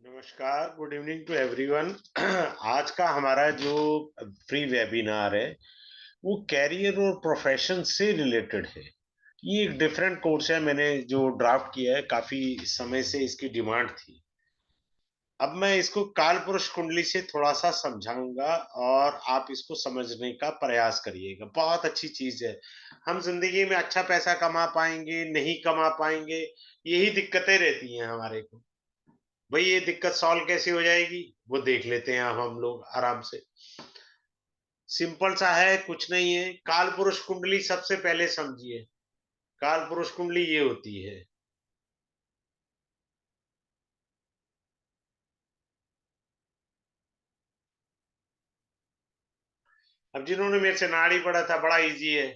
नमस्कार, good evening to everyone. आज का हमारा जो फ्री वेबिनार है वो कैरियर और प्रोफेशन से रिलेटेड है। ये एक डिफरेंट कोर्स है, मैंने जो ड्राफ्ट किया है काफी समय से इसकी डिमांड थी। अब मैं इसको काल पुरुष कुंडली से थोड़ा सा समझाऊंगा और आप इसको समझने का प्रयास करिएगा। बहुत अच्छी चीज है। हम जिंदगी में अच्छा पैसा कमा पाएंगे, नहीं कमा पाएंगे, यही दिक्कतें रहती हैं हमारे को। भाई ये दिक्कत सॉल्व कैसे हो जाएगी वो देख लेते हैं अब हम लोग आराम से। सिंपल सा है, कुछ नहीं है। काल पुरुष कुंडली सबसे पहले समझिए। काल पुरुष कुंडली ये होती है। अब जिन्होंने मेरे से नाड़ी पढ़ा था, बड़ा इजी है।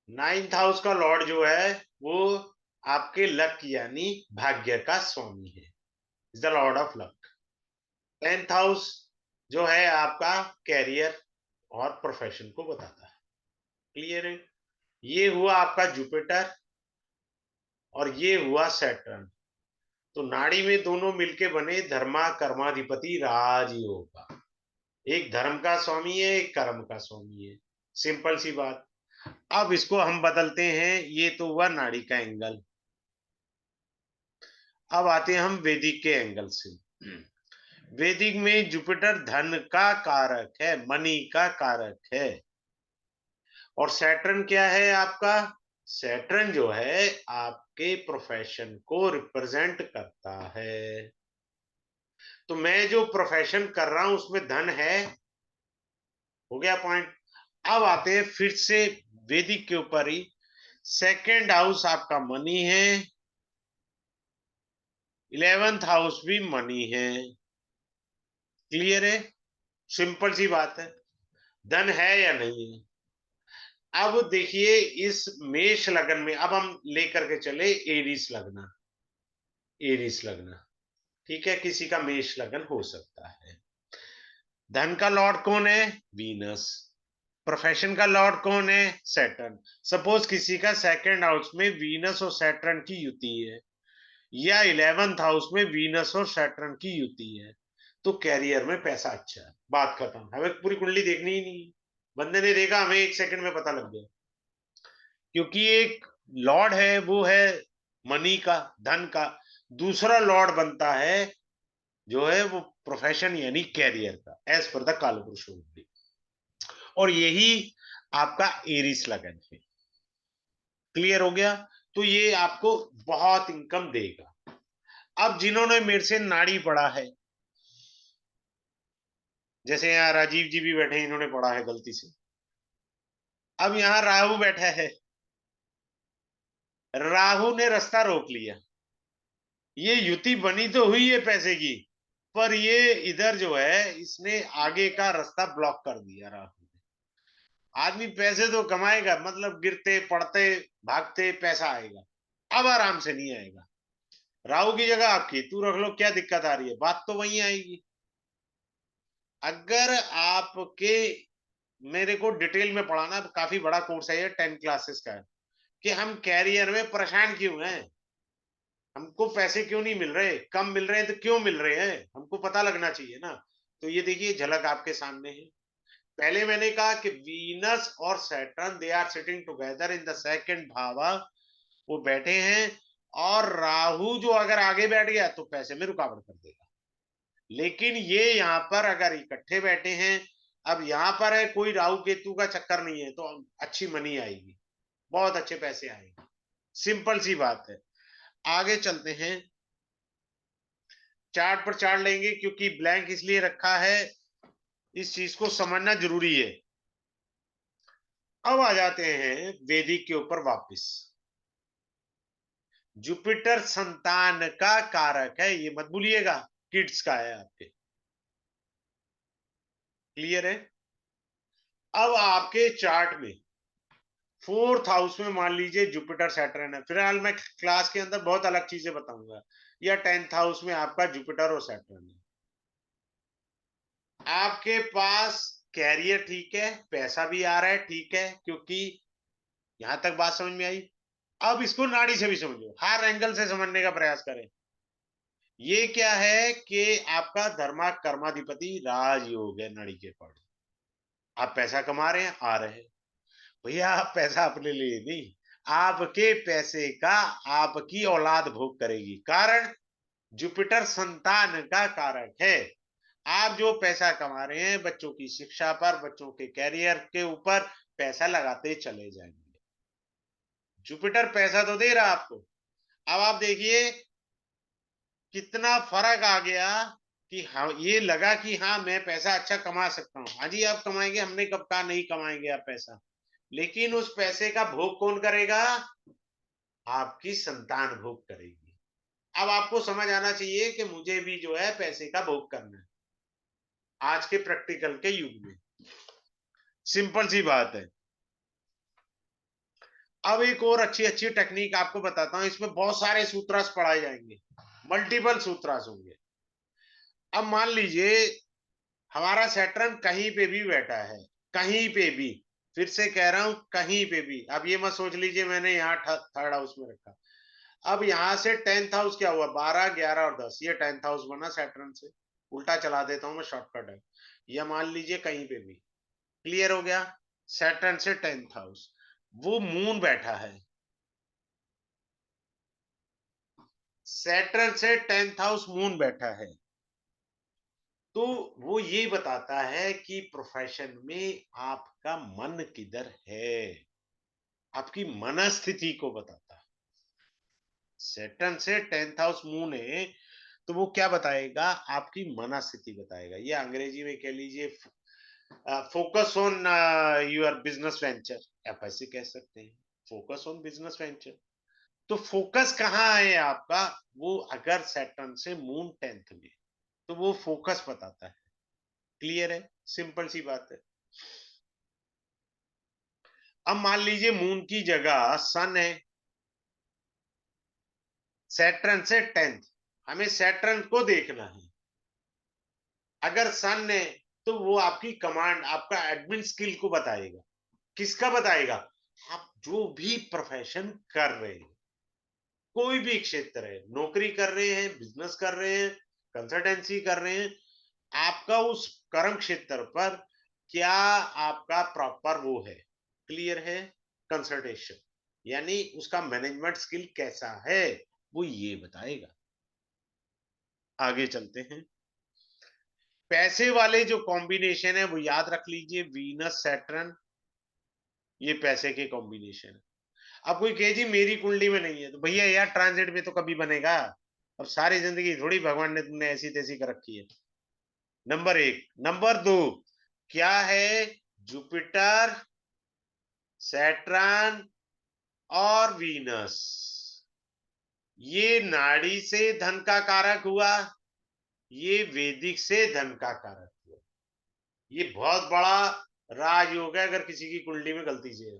नाइन्थ हाउस का लॉर्ड जो है वो आपके लक यानी भाग्य का स्वामी है। Is the Lord of luck. Tenth house जो है आपका कैरियर और प्रोफेशन को बताता है। क्लियर है? ये हुआ आपका जुपिटर और ये हुआ सैटर्न। तो नाड़ी में दोनों मिलके बने धर्मा कर्माधिपति राजयोग का। एक धर्म का स्वामी है, एक कर्म का स्वामी है। सिंपल सी बात। अब इसको हम बदलते हैं। ये तो हुआ नाड़ी का एंगल। अब आते हैं हम वैदिक के एंगल से। वैदिक में जुपिटर धन का कारक है, मनी का कारक है। और सैटर्न क्या है आपका? सैटर्न जो है आपके प्रोफेशन को रिप्रेजेंट करता है। तो मैं जो प्रोफेशन कर रहा हूं उसमें धन है। हो गया पॉइंट। अब आते हैं फिर से वैदिक के ऊपर ही। सेकेंड हाउस आपका मनी है, 11th हाउस भी मनी है। क्लियर है? सिंपल सी बात है। धन है या नहीं है? अब देखिए इस मेष लगन में अब हम लेकर के चले एरीस लगना। एरीस लगना ठीक है, किसी का मेष लगन हो सकता है। धन का लॉर्ड कौन है? वीनस। प्रोफेशन का लॉर्ड कौन है? सैटर्न। सपोज किसी का सेकंड हाउस में वीनस और सैटर्न की युति है, या 11th हाउस में वीनस और सैटर्न की युति है, तो कैरियर में पैसा अच्छा है। बात खत्म। हमें पूरी कुंडली देखनी ही नहीं है। बंदे ने देखा, हमें एक सेकंड में पता लग गया। क्योंकि एक लॉर्ड है वो है मनी का, धन का। दूसरा लॉर्ड बनता है जो है वो प्रोफेशन यानी कैरियर का, एज पर द कालपुरुष कुंडली। और यही आपका एरिस लगन है। क्लियर हो गया? तो ये आपको बहुत इनकम देगा। अब जिन्होंने मेरे से नाड़ी पढ़ा है, जैसे यहाँ राजीव जी भी बैठे हैं, इन्होंने पढ़ा है गलती से। अब यहाँ राहु बैठा है। राहु ने रास्ता रोक लिया। ये युति बनी तो हुई है पैसे की, पर ये इधर जो है इसने आगे का रास्ता ब्लॉक कर दिया। राहु ने। आदमी पैसे तो कमाएगा, मतलब गिरते पड़ते भागते पैसा आएगा। अब आराम से नहीं आएगा। राहु की जगह आप केतु रख लो, क्या दिक्कत आ रही है? बात तो वही आएगी। अगर आपके, मेरे को डिटेल में पढ़ाना, काफी बड़ा कोर्स है ये, 10 क्लासेस का है, कि हम कैरियर में परेशान क्यों हैं, हमको पैसे क्यों नहीं मिल रहे, कम मिल रहे हैं तो क्यों मिल रहे हैं, हमको पता लगना चाहिए ना। तो ये देखिए झलक आपके सामने है। पहले मैंने कहा कि वीनस और Saturn they are sitting together in the second bhava. वो बैठे हैं। और राहु जो अगर आगे बैठ गया तो पैसे में रुकावट कर देगा। लेकिन ये यहाँ पर अगर इकट्ठे बैठे हैं, अब यहाँ पर है कोई राहु केतु का चक्कर नहीं है, तो अच्छी मनी आएगी, बहुत अच्छे पैसे आएंगे। सिंपल सी बात है। आगे चलते हैं। चार्ट पर चार्ट लेंगे क्योंकि ब्लैंक इसलिए रखा है, इस चीज को समझना जरूरी है। अब आ जाते हैं वैदिक के ऊपर वापस। जुपिटर संतान का कारक है, ये मत भूलिएगा। किड्स का है आपके। क्लियर है? अब आपके चार्ट में 4th हाउस में मान लीजिए जुपिटर सैटर्न है। फिलहाल मैं क्लास के अंदर बहुत अलग चीजें बताऊंगा। या 10th हाउस में आपका जुपिटर और सैटर्न है। आपके पास कैरियर ठीक है, पैसा भी आ रहा है ठीक है, क्योंकि यहां तक बात समझ में आई। अब इसको नाड़ी से भी समझो, हर एंगल से समझने का प्रयास करें। ये क्या है कि आपका धर्मा कर्माधिपति राजयोग है, नाड़ी के अकॉर्डिंग। आप पैसा कमा रहे हैं, आ रहे हैं। भैया आप पैसा अपने लिए नहीं, आपके पैसे का आपकी औलाद भोग करेगी। कारण जुपिटर संतान का कारक है। आप जो पैसा कमा रहे हैं बच्चों की शिक्षा पर, बच्चों के कैरियर के ऊपर पैसा लगाते चले जाएंगे। जुपिटर पैसा तो दे रहा आपको। अब आप देखिए कितना फर्क आ गया कि हाँ, ये लगा कि हाँ मैं पैसा अच्छा कमा सकता हूँ। हाँ जी आप कमाएंगे, हमने कब कहा नहीं कमाएंगे आप पैसा, लेकिन उस पैसे का भोग कौन करेगा? आपकी संतान भोग करेगी। अब आपको समझ आना चाहिए कि मुझे भी जो है पैसे का भोग करना है आज के प्रैक्टिकल के युग में। सिंपल सी बात है। अब एक और अच्छी अच्छी टेक्निक आपको बताता हूं, इसमें बहुत सारे सूत्रास पढ़ाए जाएंगे, मल्टीपल सूत्रास होंगे। अब मान लीजिए हमारा सैटर्न कहीं पे भी बैठा है, कहीं पे भी, फिर से कह रहा हूं कहीं पे भी। अब ये मत सोच लीजिए मैंने यहाँ थर्ड हाउस में रखा। अब यहां से 10th हाउस क्या हुआ, 12, 11 और 10, ये 10th हाउस बना सैटर्न से। उल्टा चला देता हूं मैं, शॉर्टकट है। या मान लीजिए कहीं पे भी, क्लियर हो गया। सैटर्न से 10th हाउस, वो मून बैठा है। सैटर्न से 10th हाउस मून बैठा है, तो वो ये बताता है कि प्रोफेशन में आपका मन किधर है, आपकी मनस्थिति को बताता है। सैटर्न से 10th हाउस मून है, तो वो क्या बताएगा? आपकी मनस्थिति बताएगा। ये अंग्रेजी में कह लीजिए focus on your business venture, आप ऐसे कह सकते हैं, फोकस ऑन बिजनेस वेंचर। तो फोकस कहाँ है आपका? वो अगर सैटर्न से मून 10th में, तो वो फोकस बताता है। क्लियर है, सिंपल सी बात है। अब मान लीजिए मून की जगह सन है, सैटर्न से 10th, हमें सैटर्न को देखना है। अगर सन है तो वो आपकी कमांड, आपका एडमिन स्किल को बताएगा। किसका बताएगा? आप जो भी प्रोफेशन कर रहे हैं, कोई भी क्षेत्र है, नौकरी कर रहे हैं, बिजनेस कर रहे हैं, कंसल्टेंसी कर रहे हैं, आपका उस कर्म क्षेत्र पर क्या आपका प्रॉपर वो है, क्लियर है, कंसल्टेशन, यानी उसका मैनेजमेंट स्किल कैसा है, वो ये बताएगा। आगे चलते हैं। पैसे वाले जो कॉम्बिनेशन है वो याद रख लीजिए, वीनस सैटर्न, ये पैसे के कॉम्बिनेशन है। अब कोई कहे जी मेरी कुंडली में नहीं है, तो भैया यार ट्रांजिट में तो कभी बनेगा? अब सारी जिंदगी थोड़ी भगवान ने तुमने ऐसी तैसी कर रखी है। नंबर एक। नंबर दो, क्या है? जुपिटर, सैटर्न और वीनस, ये नाड़ी से धन का कारक हुआ, ये वैदिक से धन का कारक हुआ। ये बहुत बड़ा राजयोग है अगर किसी की कुंडली में गलती से है,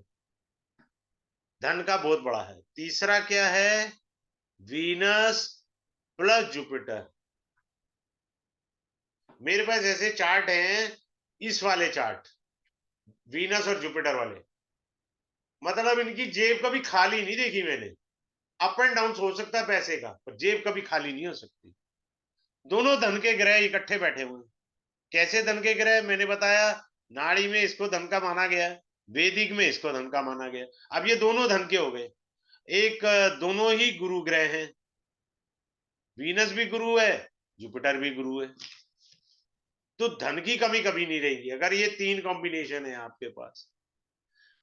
धन का बहुत बड़ा है। तीसरा क्या है? Venus plus Jupiter. मेरे पास ऐसे चार्ट हैं, इस वाले चार्ट, वीनस और जुपिटर वाले, मतलब इनकी जेब कभी खाली नहीं देखी मैंने। अप एंड डाउन हो सकता है पैसे का, पर जेब कभी खाली नहीं हो सकती। दोनों धन के ग्रह इकट्ठे बैठे हुए हैं। कैसे धन के ग्रह? मैंने बताया, नाड़ी में इसको धन का माना गया है, वैदिक में इसको धन का माना गया। अब ये दोनों धन के हो गए। एक दोनों ही गुरु ग्रह हैं, वीनस भी गुरु है, जुपिटर भी गुरु है। तो धन की कमी कभी नहीं रहेगी अगर ये तीन कॉम्बिनेशन है आपके पास।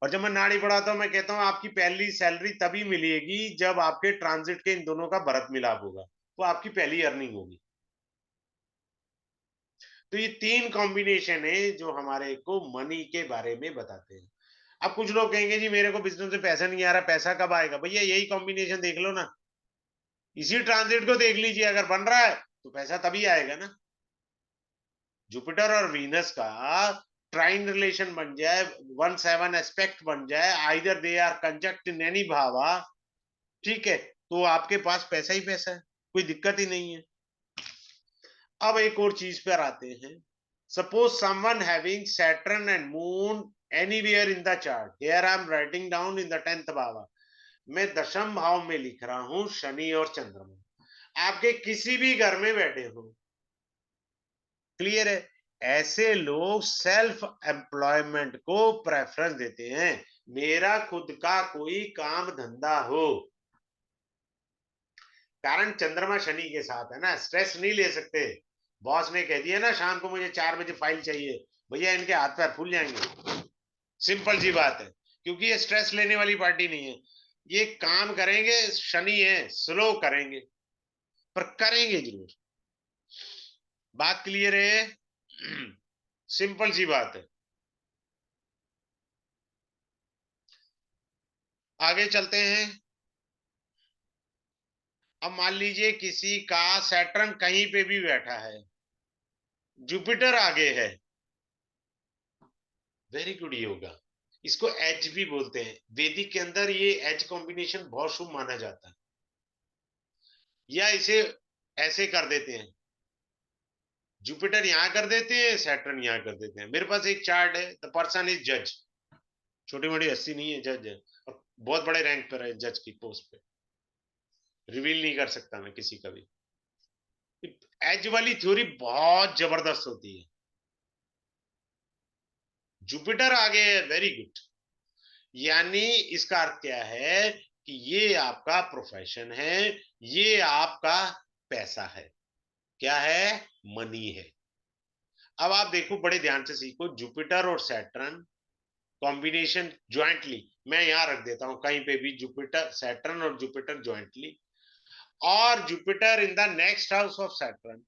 और जब मैं नाड़ी पढ़ाता हूं मैं कहता हूं आपकी पहली सैलरी तभी मिलेगी जब आपके ट्रांजिट के इन दोनों का भरत मिलाप होगा, तो आपकी पहली अर्निंग होगी। तो ये तीन कॉम्बिनेशन है जो हमारे को मनी के बारे में बताते हैं। अब कुछ लोग कहेंगे जी मेरे को बिजनेस में पैसा नहीं आ रहा, पैसा कब आएगा? भैया यही कॉम्बिनेशन देख लो ना, इसी ट्रांजिट को देख लीजिए, अगर बन रहा है तो पैसा तभी आएगा ना। जुपिटर और वीनस का ट्राइन रिलेशन बन जाए, 1/7 एस्पेक्ट बन जाए, either they are conjunct in any bhava, ठीक है, तो आपके पास पैसा ही पैसा है, कोई दिक्कत ही नहीं है। अब एक और चीज पर आते हैं। Suppose someone having Saturn and moon anywhere in the chart, here I am writing down in the 10th भावा, मैं दशम भाव में लिख रहा हूं शनि और चंद्रमा। आपके किसी भी घर में बैठे हो। क्लियर है? ऐसे लोग सेल्फ एम्प्लॉयमेंट को प्रेफरेंस देते हैं। मेरा खुद का कोई काम धंधा हो। कारण चंद्रमा शनि के साथ है ना, स्ट्रेस नहीं ले सकते। बॉस ने कह दिया ना शाम को मुझे 4 बजे फाइल चाहिए, भैया इनके हाथ पैर फूल जाएंगे। सिंपल सी बात है, क्योंकि ये स्ट्रेस लेने वाली पार्टी नहीं है। ये काम करेंगे, शनि है, स्लो करेंगे, पर करेंगे जरूर। बात क्लियर है? सिंपल सी बात है। आगे चलते हैं। अब मान लीजिए किसी का सैटर्न कहीं पे भी बैठा है, जुपिटर आगे है, वेरी गुड योगा। इसको एज भी बोलते हैं, वैदिक के अंदर ये एज कॉम्बिनेशन बहुत शुभ माना जाता है। या इसे ऐसे कर देते हैं, जुपिटर यहां कर देते हैं, सैटर्न यहां कर देते हैं। मेरे पास एक चार्ट है, द पर्सन इज जज, छोटी मोटी हस्ती नहीं है, जज है, और बहुत बड़े रैंक पर है, जज की पोस्ट पे। रिवील नहीं कर सकता मैं किसी का भी। एज वाली थ्योरी बहुत जबरदस्त होती है। जुपिटर आगे है, वेरी गुड। यानी इसका अर्थ क्या है कि ये आपका प्रोफेशन है, ये आपका पैसा है। क्या है? मनी है। अब आप देखो, बड़े ध्यान से सीखो, जुपिटर और सैटर्न कॉम्बिनेशन ज्वाइंटली, मैं यहां रख देता हूं कहीं पे भी, जुपिटर सैटर्न और जुपिटर ज्वाइंटली, और Jupiter in the next house of Saturn.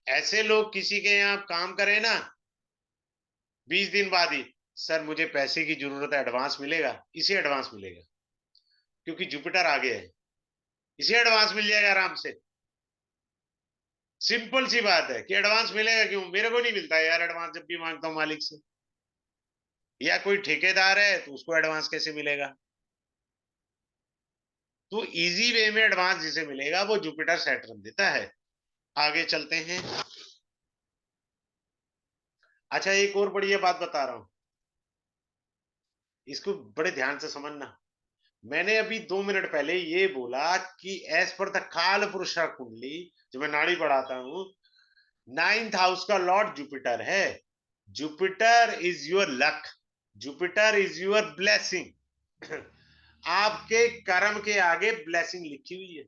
ऐसे लोग किसी के यहाँ काम करें ना, 20 दिन बाद ही, सर मुझे पैसे की जरूरत है, एडवांस मिलेगा? इसे एडवांस मिलेगा, क्योंकि जुपिटर आगे है, इसे एडवांस मिल जाएगा आराम से। सिंपल सी बात है कि एडवांस मिलेगा क्यों? मेरे को नहीं मिलता है यार एडवांस, जब भी मांगता हूं मालिक से। या कोई ठेकेदार है तो उसको एडवांस कैसे मिलेगा? तो इजी वे में एडवांस जिसे मिलेगा वो जुपिटर सैटर्न देता है। आगे चलते हैं। अच्छा, एक और बढ़िया बात बता रहा हूं, इसको बड़े ध्यान से समझना। मैंने अभी 2 मिनट पहले ये बोला कि एज पर द काल पुरुषा कुंडली, जो मैं नाड़ी पढ़ाता हूं, 9th हाउस का लॉर्ड जुपिटर है। Jupiter is your luck, Jupiter is your blessing. आपके कर्म के आगे ब्लेसिंग लिखी हुई है।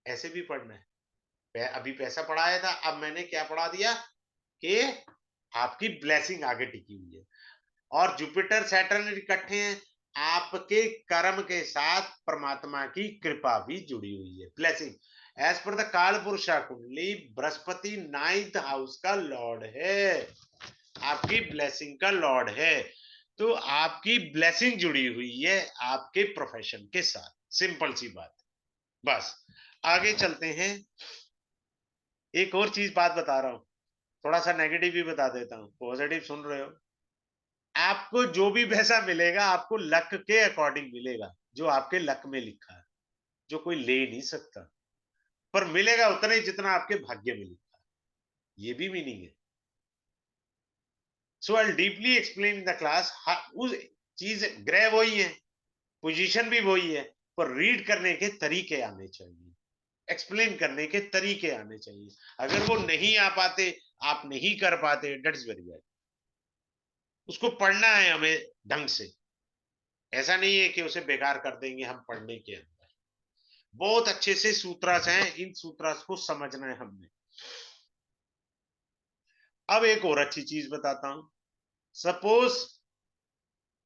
ऐसे भी पढ़ना है। अभी पैसा पढ़ाया था, अब मैंने क्या पढ़ा दिया कि आपकी ब्लेसिंग आगे टिकी हुई है। और जुपिटर सैटर्न इकट्ठे हैं, आपके कर्म के साथ परमात्मा की कृपा भी जुड़ी हुई है, ब्लेसिंग। एज पर द काल पुरुषा कुंडली, बृहस्पति 9th हाउस का लॉर्ड है, आपकी ब्लेसिंग का लॉर्ड है। तो आपकी ब्लेसिंग जुड़ी हुई है आपके प्रोफेशन के साथ। सिंपल सी बात। बस आगे चलते हैं। एक और चीज बात बता रहा हूं, थोड़ा सा नेगेटिव भी बता देता हूं, पॉजिटिव सुन रहे हो? आपको जो भी पैसा मिलेगा आपको लक के अकॉर्डिंग मिलेगा, जो आपके लक में लिखा है, जो कोई ले नहीं सकता। पर मिलेगा उतना ही जितना आपके भाग्य में लिखा है, ये भी मीनिंग है। So I deeply explain in the class. उस चीज ग्रह वही है, पोजीशन भी वही है, पर रीड करने के तरीके आने चाहिए, एक्सप्लेन करने के तरीके आने चाहिए। अगर वो नहीं आ पाते, आप नहीं कर पाते, दैट्स वेरी बैड। उसको पढ़ना है हमें ढंग से। ऐसा नहीं है कि उसे बेकार कर देंगे हम पढ़ने के अंदर। बहुत अच्छे से सूत्रास हैं, इन सूत्रास को समझना है हमने। अब एक और अच्छी चीज बताता हूं। सपोज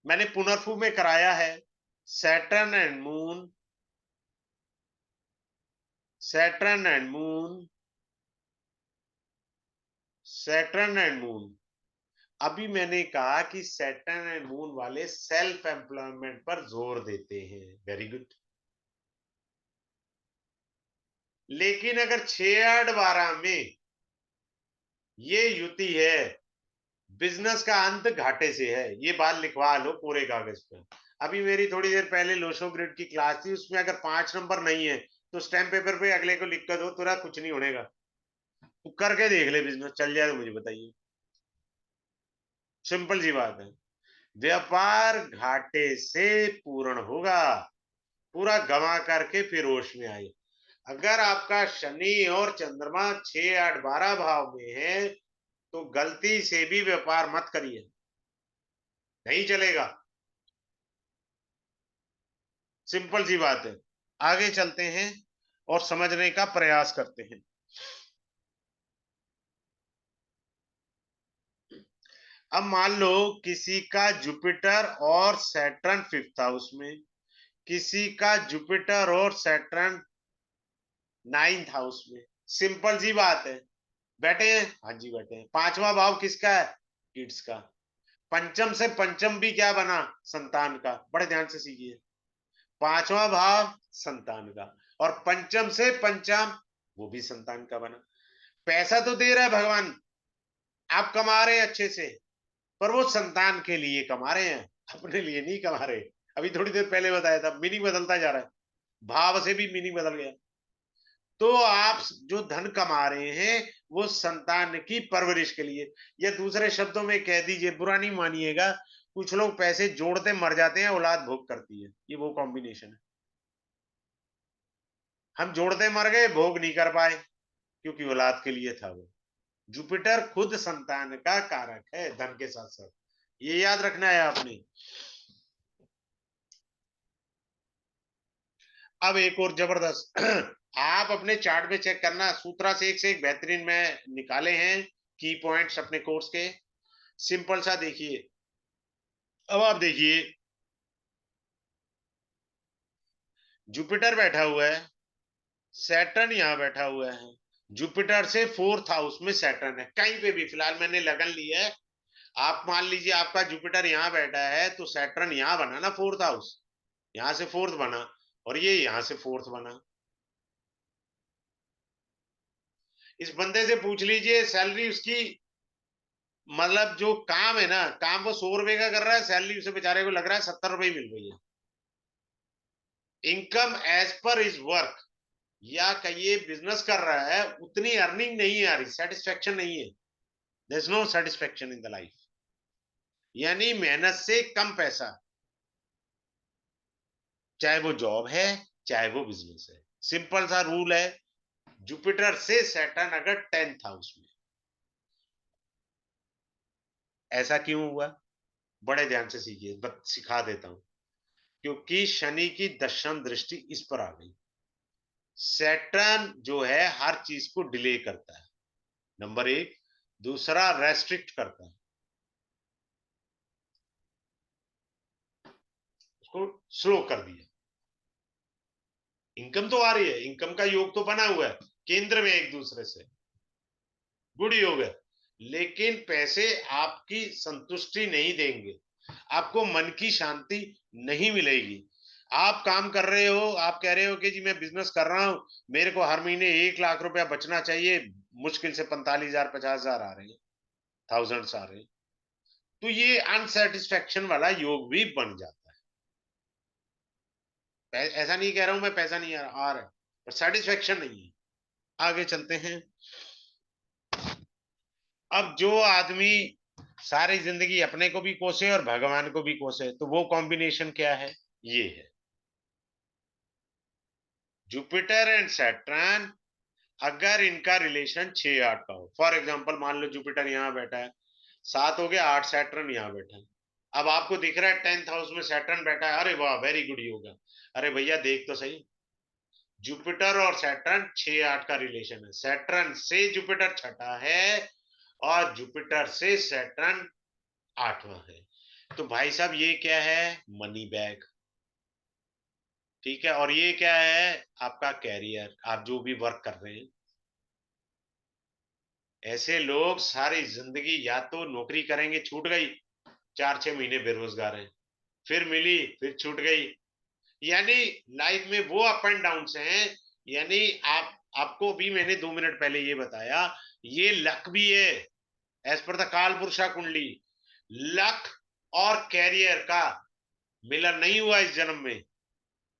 मैंने पुनर्फू में कराया है, Saturn and moon, Saturn and moon, Saturn and moon. अभी मैंने कहा कि सैटर्न एंड मून वाले सेल्फ एम्प्लॉयमेंट पर जोर देते हैं, वेरी गुड। लेकिन अगर 6 8 12 में ये युति है, बिजनेस का अंत घाटे से है, ये बात लिखवा लो पूरे कागज पे। अभी मेरी थोड़ी देर पहले लोशो ग्रिड की क्लास थी, उसमें अगर 5 नंबर नहीं है तो स्टैम्प पेपर पे अगले को लिख कर दो, तुरंत कुछ नहीं होने का, तू करके देख ले, बिजनेस चल जाए तो मुझे बताइए। सिंपल सी बात है। व्यापार घाटे से पूर्ण होगा, पूरा गवा करके फिर होश में आए। अगर आपका शनि और चंद्रमा 6, 8, 12 भाव में है तो गलती से भी व्यापार मत करिए, नहीं चलेगा। सिंपल सी बात है। आगे चलते हैं और समझने का प्रयास करते हैं। अब मान लो किसी का जुपिटर और सैटर्न 5th हाउस में, किसी का जुपिटर और सैटर्न 9th हाउस में। सिंपल सी बात है। बैठे हैं, हाँ जी बैठे हैं। 5वां भाव किसका है? किड्स का। पंचम से पंचम भी क्या बना? संतान का। बड़े ध्यान से सीखिए। 5वां भाव संतान का, और पंचम से पंचम वो भी संतान का बना। पैसा तो दे रहा है भगवान, आप कमा रहे हैं अच्छे से, पर वो संतान के लिए कमा रहे हैं, अपने लिए नहीं कमा रहे। अभी थोड़ी देर पहले बताया था, मीनिंग बदलता जा रहा है, भाव से भी मीनिंग बदल गया। तो आप जो धन कमा रहे हैं वो संतान की परवरिश के लिए, या दूसरे शब्दों में कह दीजिए, बुरा नहीं मानिएगा, कुछ लोग पैसे जोड़ते मर जाते हैं, औलाद भोग करती है, ये वो कॉम्बिनेशन है। हम जोड़ते मर गए, भोग नहीं कर पाए, क्योंकि औलाद के लिए था वो। जुपिटर खुद संतान का कारक है, धन के साथ साथ, ये याद रखना है आपने। अब एक और जबरदस्त आप अपने चार्ट में चेक करना, सूत्रा से एक बेहतरीन में निकाले हैं की पॉइंट्स अपने कोर्स के। सिंपल सा देखिए। अब आप देखिए, जुपिटर बैठा हुआ है, सैटर्न यहां बैठा हुआ है। जुपिटर से 4th हाउस में सैटर्न है, कहीं पे भी फिलहाल मैंने लगन ली है। आप मान लीजिए आपका जुपिटर यहां बैठा है तो सैटर्न यहां बना ना 4th हाउस, यहां से 4th बना, और ये यहां से 4th बना। इस बंदे से पूछ लीजिए सैलरी उसकी, मतलब जो काम है ना, काम वो 100 रुपए का कर रहा है, सैलरी उसे बेचारे को लग रहा है 70 रुपए मिल रही है। Income as per is work, या कहिए बिजनेस कर रहा है, उतनी अर्निंग नहीं आ रही, सेटिस्फेक्शन नहीं है। There is no satisfaction in the life, यानी मेहनत से कम पैसा, चाहे वो जॉब है चाहे वो बिजनेस है। सिंपल सा रूल है। जुपिटर से सैटर्न अगर 10th हाउस में, ऐसा क्यों हुआ? बड़े ध्यान से सीखिए, सिखा देता हूं। क्योंकि शनि की दशम दृष्टि इस पर आ गई। सैटर्न जो है हर चीज को डिले करता है, नंबर एक। दूसरा, रेस्ट्रिक्ट करता है, उसको स्लो कर दिया। इनकम तो आ रही है, इनकम का योग तो बना हुआ है केंद्र में एक दूसरे से, गुड योग है, लेकिन पैसे आपकी संतुष्टि नहीं देंगे, आपको मन की शांति नहीं मिलेगी। आप काम कर रहे हो, आप कह रहे हो कि जी मैं बिजनेस कर रहा हूं, मेरे को हर महीने 1 लाख रुपया बचना चाहिए, मुश्किल से 45,000 50,000 आ रहे हैं, थाउजेंड्स आ रहे हैं, तो ये अनसेटिस्फेक्शन वाला योग भी बन जाता है। ऐसा नहीं कह रहा हूं मैं पैसा नहीं आ रहा है, पर सेटिस्फेक्शन नहीं है। आगे चलते हैं। अब जो आदमी सारी जिंदगी अपने को भी कोसे और भगवान को भी कोसे, तो वो कॉम्बिनेशन क्या है? ये है जुपिटर एंड सैटर्न। अगर इनका रिलेशन 6, 8 का हो, फॉर एग्जांपल मान लो जुपिटर यहां बैठा है, 7 हो गया, 8 सैटर्न यहां बैठा है। अब आपको दिख रहा है 10th हाउस में सैटर्न बैठा है, अरे वाह वेरी गुड योगा। अरे भैया देख तो सही, जुपिटर और सैटर्न 6, 8 का रिलेशन है, सैटर्न से जुपिटर छठा है और जुपिटर से सैटर्न 8वां है। तो भाई साहब ये क्या है? Money bag. ठीक है, और ये क्या है? आपका कैरियर, आप जो भी वर्क कर रहे हैं। ऐसे लोग सारी जिंदगी या तो नौकरी करेंगे, छूट गई, 4, 6 महीने बेरोजगार हैं, फिर मिली, फिर छूट गई, यानी लाइफ में वो अप एंड डाउन हैं। यानी आपको भी मैंने 2 मिनट पहले ये बताया, ये लक भी है, एज पर द काल पुरुषा कुंडली। लक और कैरियर का मिलन नहीं हुआ इस जन्म में।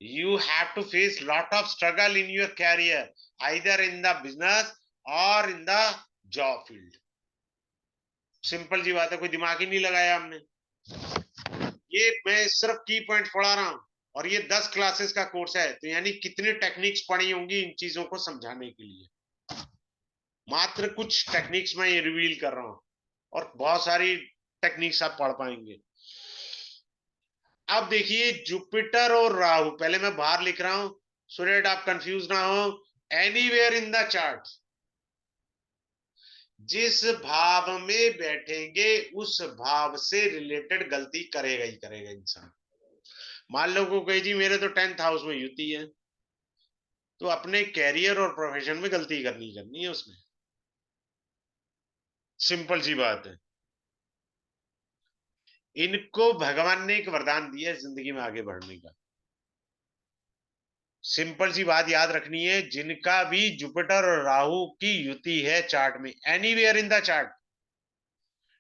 You have to face lot of struggle in your career, either in the business or in the job field. Simple सी बात है, कोई दिमाग ही नहीं लगाया हमने। ये मैं सिर्फ की पॉइंट पढ़ा रहा हूं, और ये 10 क्लासेस का कोर्स है, तो यानी कितनी टेक्निक्स पढ़ी होंगी इन चीजों को समझाने के लिए। मात्र कुछ टेक्निक्स मैं ये रिवील कर रहा हूं और बहुत सारी टेक्निक्स आप पढ़ पाएंगे। अब देखिए जुपिटर और राहु, पहले मैं बाहर लिख रहा हूं सो दैट आप कंफ्यूज ना हो। एनीवेयर इन द चार्ट, जिस भाव में बैठेंगे उस भाव से रिलेटेड गलती करेगा ही करेगा इंसान। मान लो को कहे जी मेरे तो 10th हाउस में युति है, तो अपने कैरियर और प्रोफेशन में गलती करनी करनी है उसमें। सिंपल सी बात है। इनको भगवान ने एक वरदान दिया है जिंदगी में आगे बढ़ने का। सिंपल सी बात याद रखनी है, जिनका भी जुपिटर और राहु की युति है चार्ट में, anywhere in the chart,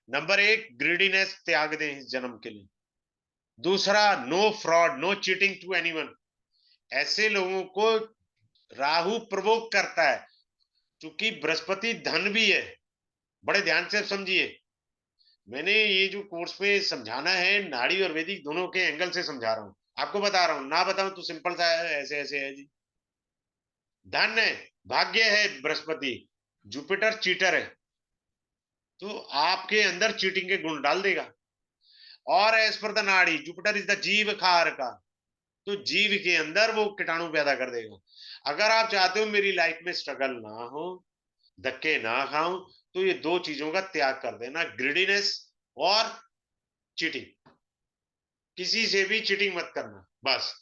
number 1 greediness त्याग दें इस जन्म के लिए। दूसरा, no fraud, no cheating to anyone. ऐसे लोगों को राहु प्रवोक करता है, क्योंकि बृहस्पति धन भी है। बड़े ध्यान से समझिए, मैंने ये जो कोर्स में समझाना है नाड़ी और वैदिक दोनों के एंगल से समझा रहा हूं, आपको बता रहा हूं, ना बताऊं तो सिंपल सा है, ऐसे ऐसे है जी। धन है, भाग्य है बृहस्पति, जुपिटर चीटर है, तो आपके अंदर चीटिंग के गुण डाल देगा। और एज पर द नाड़ी, जुपिटर इज द जीव खार का, तो जीव के अंदर वो कीटाणु पैदा कर देगा। अगर आप चाहते हो मेरी लाइफ में स्ट्रगल ना हो, धक्के ना खाऊं, तो ये दो चीजों का त्याग कर देना, ग्रीडीनेस और चीटिंग। किसी से भी चीटिंग मत करना बस,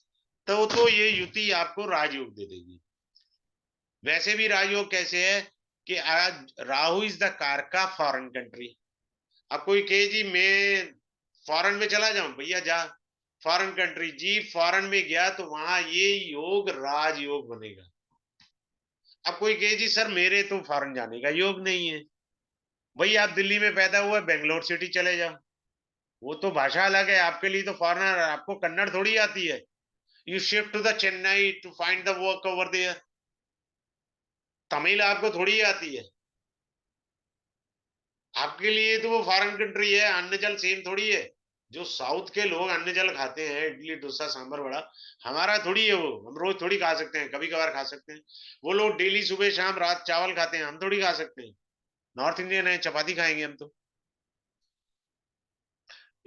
तो ये युति आपको राजयोग दे देगी। वैसे भी राजयोग कैसे है कि आज राहु इज द कारका फॉरेन कंट्री। अब कोई कहे जी मैं फॉरेन में चला जाऊं, भैया जा फॉरेन कंट्री, जी फॉरेन में गया तो वहां ये योग राजयोग बनेगा। अब कोई कहे जी सर मेरे तो फॉरेन जाने का योग नहीं है, भाई आप दिल्ली में पैदा हुआ बेंगलोर सिटी चले जाओ, वो तो भाषा अलग है, आपके लिए तो फॉरेनर, आपको कन्नड़ थोड़ी आती है। You shift to the Chennai to find the work over there, Tamil आपको थोड़ी आती है। आपके लिए तो वो फॉरेन कंट्री है, अन्न जल सेम थोड़ी है। जो साउथ के लोग अन्न जल खाते हैं, इडली डोसा सांभर वड़ा, हमारा थोड़ी है वो, हम रोज थोड़ी खा सकते हैं, कभी कभार खा सकते हैं। वो लोग डेली सुबह शाम रात चावल खाते हैं, हम थोड़ी खा सकते हैं। नॉर्थ इंडियन है, चपाती खाएंगे हम तो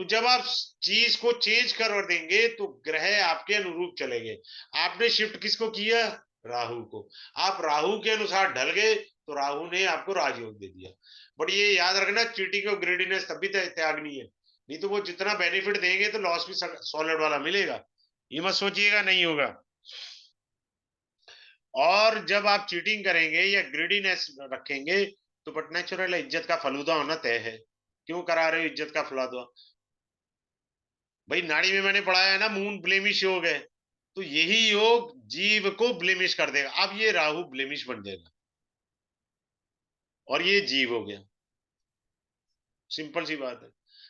जब आप चीज को चेंज कर देंगे तो ग्रह आपके अनुरूप चलेंगे। आपने शिफ्ट किसको किया? राहु को। आप राहु के अनुसार ढल गए तो राहु ने आपको राजयोग दे दिया। बट ये याद रखना, चीटिंग और ग्रेडीनेस तभी त्यागनी है, नहीं तो वो जितना बेनिफिट देंगे तो लॉस भी सॉलिड वाला मिलेगा। ये मत सोचिएगा नहीं होगा। और जब आप चीटिंग करेंगे या ग्रेडीनेस रखेंगे तो बट नेचुरल इज्जत का फलूदा होना तय है। क्यों करा रहे हो इज्जत का फलूदा? भाई नाड़ी में मैंने पढ़ाया है ना, मून ब्लेमिश योग है, तो यही योग जीव को ब्लेमिश कर देगा। अब ये राहु ब्लेमिश बन जाएगा और ये जीव हो गया। सिंपल सी बात है।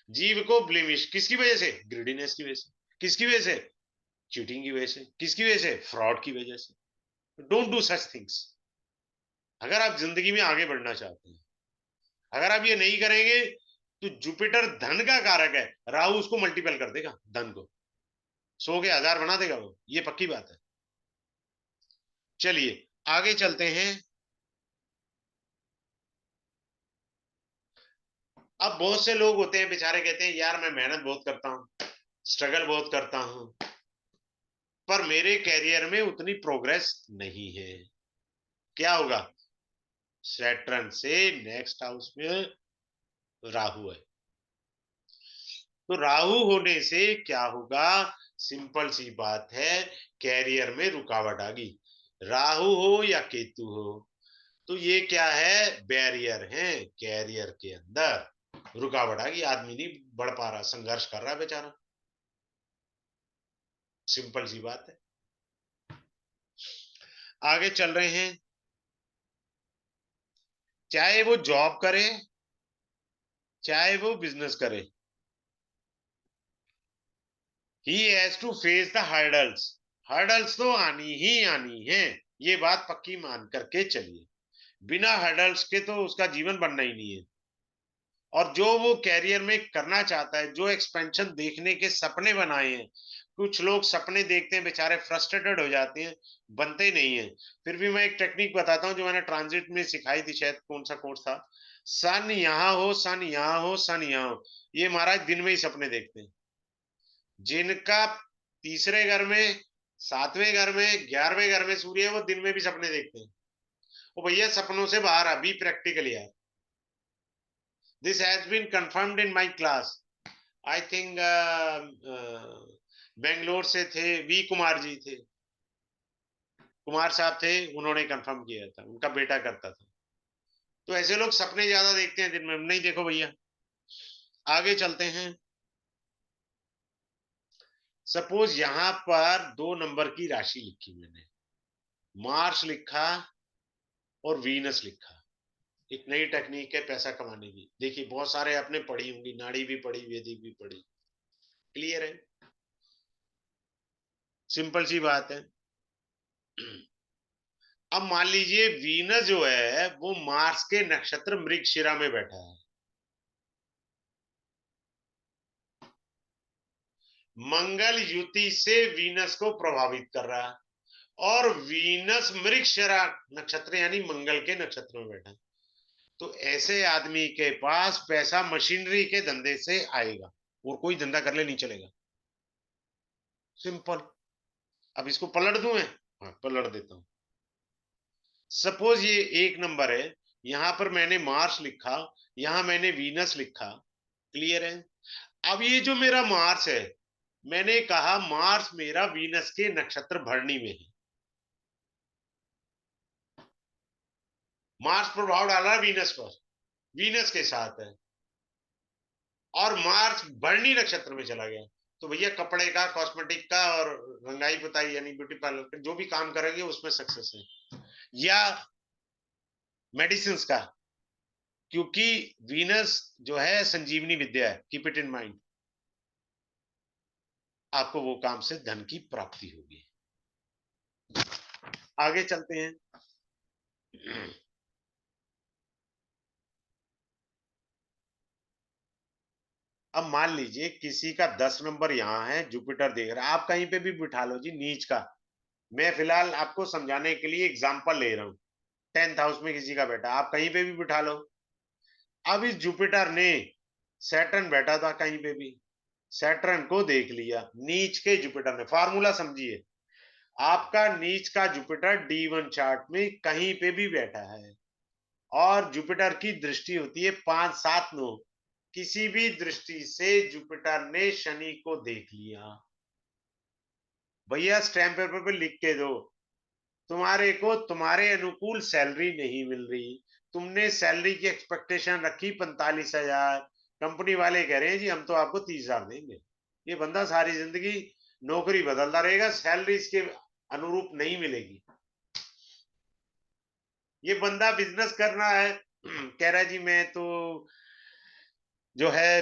जीव को ब्लेमिश किसकी वजह से? ग्रीडीनेस की वजह से। किसकी वजह से? चीटिंग की वजह से। किसकी वजह से? फ्रॉड की वजह से। Don't do such things. अगर आप जिंदगी में आगे बढ़ना चाहते हैं, अगर आप ये नहीं करेंगे तो जुपिटर धन का कारक है, राहु उसको मल्टीपल कर देगा, धन को 100 के 1000 बना देगा वो, ये पक्की बात है। चलिए आगे चलते हैं। अब बहुत से लोग होते हैं बेचारे, कहते हैं यार मैं मेहनत बहुत करता हूँ, स्ट्रगल बहुत करता हूँ, पर मेरे कैरियर में उतनी प्रोग्रेस नहीं है। क्या होगा? सैटर्न से नेक्स्ट हाउस में राहु है, तो राहु होने से क्या होगा? सिंपल सी बात है, कैरियर में रुकावट आ गई। राहु हो या केतु हो, तो ये क्या है? बैरियर है कैरियर के अंदर, रुकावट आ गई, आदमी नहीं बढ़ पा रहा, संघर्ष कर रहा है बेचारा। सिंपल सी बात है। आगे चल रहे हैं। चाहे वो जॉब करे, चाहे वो बिजनेस करे, he has to face the hurdles. Hurdles तो आनी ही आनी है, ये बात पक्की मान करके चलिए। बिना हर्डल्स के तो उसका जीवन बनना ही नहीं है। और जो वो कैरियर में करना चाहता है, जो एक्सपेंशन देखने के सपने बनाए हैं, कुछ लोग सपने देखते हैं, बेचारे फ्रस्ट्रेटेड हो जाते हैं, बनते नहीं है। फिर भी मैं एक टेक्निक बताता हूँ जो मैंने ट्रांजिट में सिखाई थी, शायद कौन सा कोर्स था। सन यहाँ हो, सन यहाँ हो, सन यहाँ हो, ये महाराज दिन में ही सपने देखते हैं। जिनका तीसरे घर में, सातवें घर में, 11वें घर में सूर्य है, वो दिन में भी सपने देखते हैं। ओ भैया, सपनों से बाहर आ, बी प्रैक्टिकल यार। This has been confirmed in my class. I think Bangalore से थे, वी कुमार जी थे, कुमार साहब थे, उन्होंने कंफर्म किया था, उनका बेटा करता था। तो ऐसे लोग सपने ज्यादा देखते हैं दिन में, नहीं देखो भैया। आगे चलते हैं। सपोज यहां पर 2 नंबर की राशि लिखी मैंने, मार्स लिखा और वीनस लिखा। एक नई टेक्निक है पैसा कमाने की, देखिए बहुत सारे आपने पढ़ी होंगी, नाड़ी भी पढ़ी, वेदिक भी पढ़ी। क्लियर है? सिंपल सी बात है। अब मान लीजिए वीनस जो है वो मार्स के नक्षत्र मृगशिरा में बैठा है। मंगल युति से वीनस को प्रभावित कर रहा है और वीनस मृगशिरा नक्षत्र यानी मंगल के नक्षत्र में बैठा है। तो ऐसे आदमी के पास पैसा मशीनरी के धंधे से आएगा, और कोई धंधा कर ले नहीं चलेगा। सिंपल। अब इसको पलट दूं मैं? हाँ, पलट देता हूं। सपोज ये 1 नंबर है, यहां पर मैंने मार्स लिखा, यहां मैंने वीनस लिखा। क्लियर है? अब ये जो मेरा मार्स है, मैंने कहा मार्स मेरा वीनस के नक्षत्र भरणी में है। मार्स प्रभाव डाला वीनस पर, वीनस के साथ है, और मार्स भरणी नक्षत्र में चला गया। तो भैया कपड़े का, कॉस्मेटिक का और रंगाई पुताई यानी ब्यूटी पार्लर का जो भी काम करेंगे उसमें सक्सेस है, या मेडिसिन का, क्योंकि वीनस जो है संजीवनी विद्या है, कीप इट इन माइंड। आपको वो काम से धन की प्राप्ति होगी। आगे चलते हैं। अब मान लीजिए किसी का 10 नंबर यहाँ है, जुपिटर देख रहा है, आप कहीं पे भी बिठा लो जी नीच का। मैं फिलहाल आपको समझाने के लिए एग्जाम्पल ले रहा हूँ। 10th हाउस में किसी का बैठा, आप कहीं पे भी बिठा लो। अब इस जुपिटर ने, सैटर्न बैठा था कहीं पे भी, सैटर्न को देख लिया नीच के जुपिटर ने। फॉर्मूला समझिए, आपका नीच का जुपिटर D1 चार्ट में कहीं पे भी बैठा है, और जुपिटर की दृष्टि होती है 5, 7, 9। किसी भी दृष्टि से जुपिटर ने शनि को देख लिया, भैया स्टैम्प पेपर पे लिख के दो, तुम्हारे को तुम्हारे अनुकूल सैलरी नहीं मिल रही, तुमने सैलरी की एक्सपेक्टेशन रखी 45,000, कंपनी वाले कह रहे हैं जी हम तो आपको 30,000 देंगे। ये बंदा सारी जिंदगी नौकरी बदलता रहेगा, सैलरी इसके अनुरूप नहीं मिलेगी। ये बंदा बिजनेस करना है, कह रहा है जी मैं तो जो है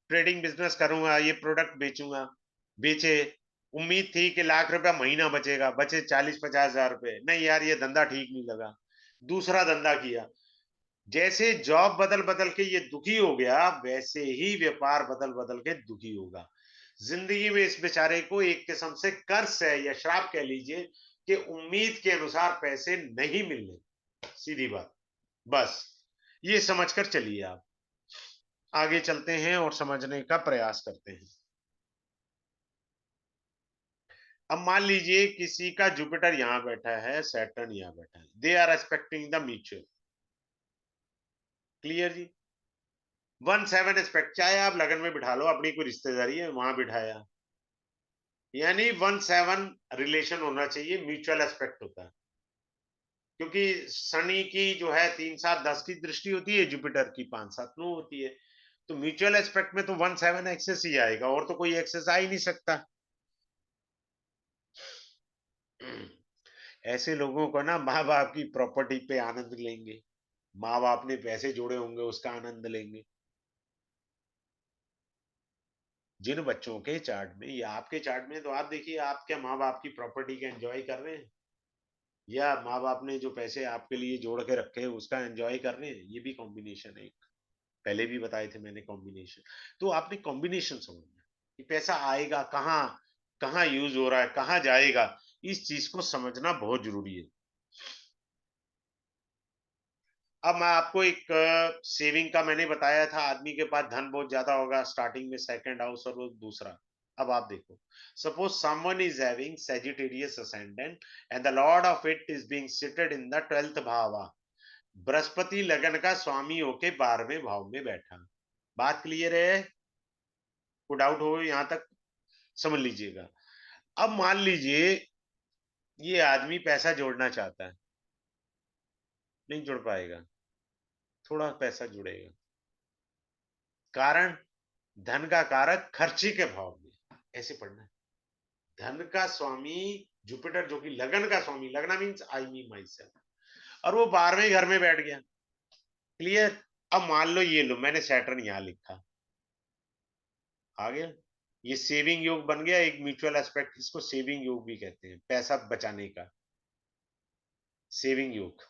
ट्रेडिंग बिजनेस करूंगा, ये प्रोडक्ट बेचूंगा। बेचे, उम्मीद थी कि लाख रुपया महीना बचेगा, बचे 40-50 हजार रुपए। नहीं यार, ये धंधा ठीक नहीं लगा, दूसरा धंधा किया। जैसे जॉब बदल बदल के ये दुखी हो गया, वैसे ही व्यापार बदल बदल के दुखी होगा। जिंदगी में इस बेचारे को एक किस्म से कर्ज है या श्राप कह लीजिए, कि उम्मीद के अनुसार पैसे नहीं मिलने। सीधी बात। बस ये समझकर चलिए आप। आगे चलते हैं और समझने का प्रयास करते हैं। अब मान लीजिए किसी का जुपिटर यहां बैठा है, सैटर्न यहां बैठा है, they are expecting the mutual. Clear ji? 1-7 aspect, चाहे आप लगन में बिठा लो, अपनी कोई रिश्तेदारी है वहां बिठाया, यानी 1-7 रिलेशन होना चाहिए, म्यूचुअल एस्पेक्ट होता है। क्योंकि शनि की जो है 3-7-10 की दृष्टि होती है, जुपिटर की 5-7-9 होती है। तो म्यूचुअल एस्पेक्ट में तो 1-7 एक्सेस ही आएगा, और तो कोई एक्सेस आ ही नहीं सकता। ऐसे लोगों को ना माँ बाप की प्रॉपर्टी पे आनंद लेंगे, माँ बाप ने पैसे जोड़े होंगे उसका आनंद लेंगे। जिन बच्चों के चार्ट में या आपके चार्ट में, तो आप देखिए आप क्या माँ बाप की प्रॉपर्टी का एंजॉय कर रहे हैं, या माँ बाप ने जो पैसे आपके लिए जोड़ के रखे हैं उसका एंजॉय कर रहे हैं? ये भी कॉम्बिनेशन है एक, पहले भी बताए थे मैंने कॉम्बिनेशन। तो आपने कॉम्बिनेशन समझना कि पैसा आएगा कहाँ, कहाँ यूज हो रहा है, कहाँ जाएगा, इस चीज को समझना बहुत जरूरी है। अब मैं आपको एक सेविंग का मैंने बताया था, आदमी के पास धन बहुत ज्यादा होगा स्टार्टिंग में, सेकंड हाउस और वो दूसरा। अब आप देखो, suppose someone is having Sagittarius ascendant and the Lord of it is being seated in the 12th भावा। बृहस्पति लगन का स्वामी होके 12वें भाव में बैठा। बात क्लियर है? को डाउट हो यहां तक? समझ लीजिएगा। अब मान लीजिए ये आदमी पैसा जोड़ना चाहता है, नहीं जुड़ पाएगा, थोड़ा पैसा जुड़ेगा। कारण, धन का कारक खर्ची के भाव में, ऐसे पढ़ना है। धन का स्वामी जुपिटर, जो कि लगन का स्वामी, लगना means I me my self, और वो 12वें घर में बैठ गया। क्लियर? अब मान लो ये लो, मैंने सैटर्न यहां लिखा, आ गया। ये सेविंग योग बन गया, एक म्यूचुअल एस्पेक्ट, इसको सेविंग योग भी कहते हैं, पैसा बचाने का सेविंग योग।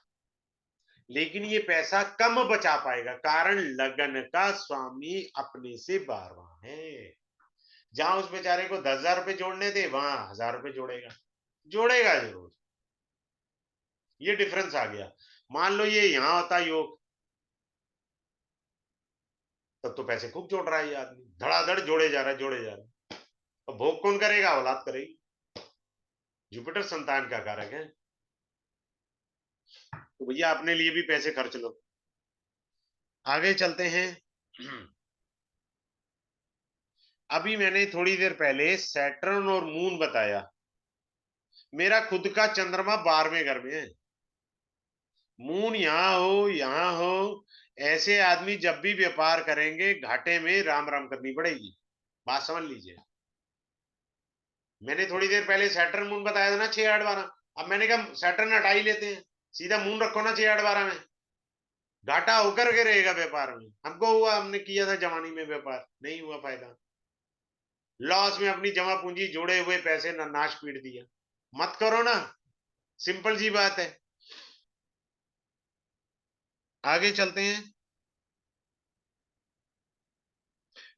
लेकिन ये पैसा कम बचा पाएगा, कारण लगन का स्वामी अपने से 12वां है। जहां उस बेचारे को 10,000 रुपए जोड़ने थे, वहां 1,000 रुपए जोड़ेगा, जोड़ेगा जरूर। ये डिफरेंस आ गया। मान लो ये यहां होता योग, तब तो पैसे खूब जोड़ रहा है ये आदमी, धड़ाधड़ जोड़े जा रहा है, जोड़े जा रहा है। तो भोग कौन करेगा? औलाद करेगी। जुपिटर संतान का कारक है, तो भैया अपने लिए भी पैसे खर्च लो। आगे चलते हैं। अभी मैंने थोड़ी देर पहले सैटर्न और मून बताया। मेरा खुद का चंद्रमा 12वें घर में है, मून यहां हो, ऐसे आदमी जब भी व्यापार करेंगे घाटे में राम राम करनी पड़ेगी। बात समझ लीजिए। मैंने थोड़ी देर पहले सैटर्न मून बताया था ना, 6, 8, 12। अब मैंने कहा सैटर्न हटा ही लेते हैं, सीधा मून रखो ना 6, 8, 12 में। घाटा होकर के रहेगा व्यापार में। हमको हुआ, हमने किया था जवानी में व्यापार, नहीं हुआ फायदा, लॉस में अपनी जमा पूंजी जोड़े हुए पैसे नाश पीट दिया। मत करो ना, सिंपल सी बात है। आगे चलते हैं।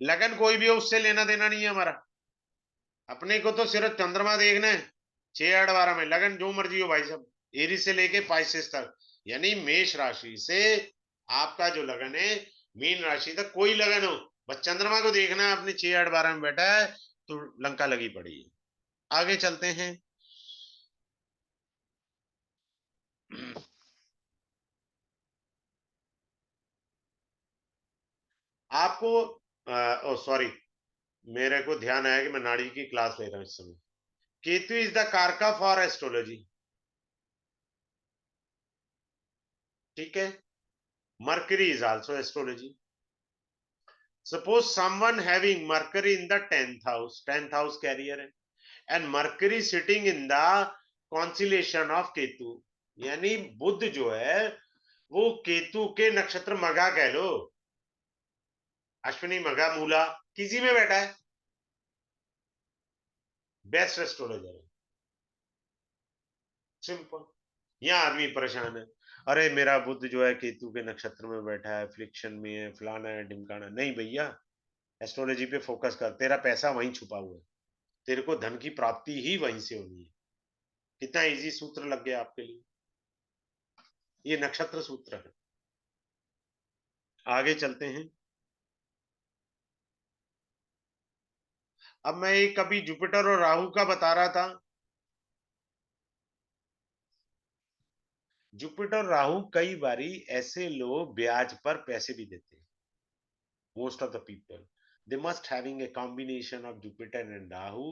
लगन कोई भी हो, उससे लेना देना नहीं है हमारा। अपने को तो सिर्फ चंद्रमा देखना है, 6, 8, 12 में लगन जो मर्जी हो भाई साहब, एरी से लेके पाइसेस तक, यानी मेष राशि से आपका जो लगन है, मीन राशि तक कोई लगन हो, बस चंद्रमा को देखना है, अपने 6, 8, 12 में बैठा है तो लंका लगी पड़ी है। आगे चलते हैं। आपको ओ सॉरी, मेरे को ध्यान आया कि मैं नाड़ी की क्लास ले रहा हूँ इस समय। Ketu is the karaka for astrology, ठीक है। Mercury is also astrology. Suppose someone having Mercury in the 10th house, 10th house career है, and Mercury sitting in the conciliation of Ketu, यानी बुध जो है वो केतु के नक्षत्र मघा कह लो, अश्विनी मघा मूला, किसी में बैठा है, बेस्ट एस्ट्रोलॉजर है। सिंपल। यहाँ आदमी परेशान है, अरे मेरा बुध जो है केतु के नक्षत्र में बैठा है, फ्लिक्शन में है, फलाना है, ढिमकाना। नहीं भैया, एस्ट्रोलॉजी पे फोकस कर, तेरा पैसा वहीं छुपा हुआ है, तेरे को धन की प्राप्ति ही वहीं से होनी है। कितना इजी सूत्र लग गया आपके लिए, ये नक्षत्र सूत्र है। आगे चलते हैं। अब मैं एक कभी जुपिटर और राहु का बता रहा था। जुपिटर राहु कई बारी ऐसे लोग ब्याज पर पैसे भी देते हैं। Most of the people, they must having a combination of Jupiter and Rahu,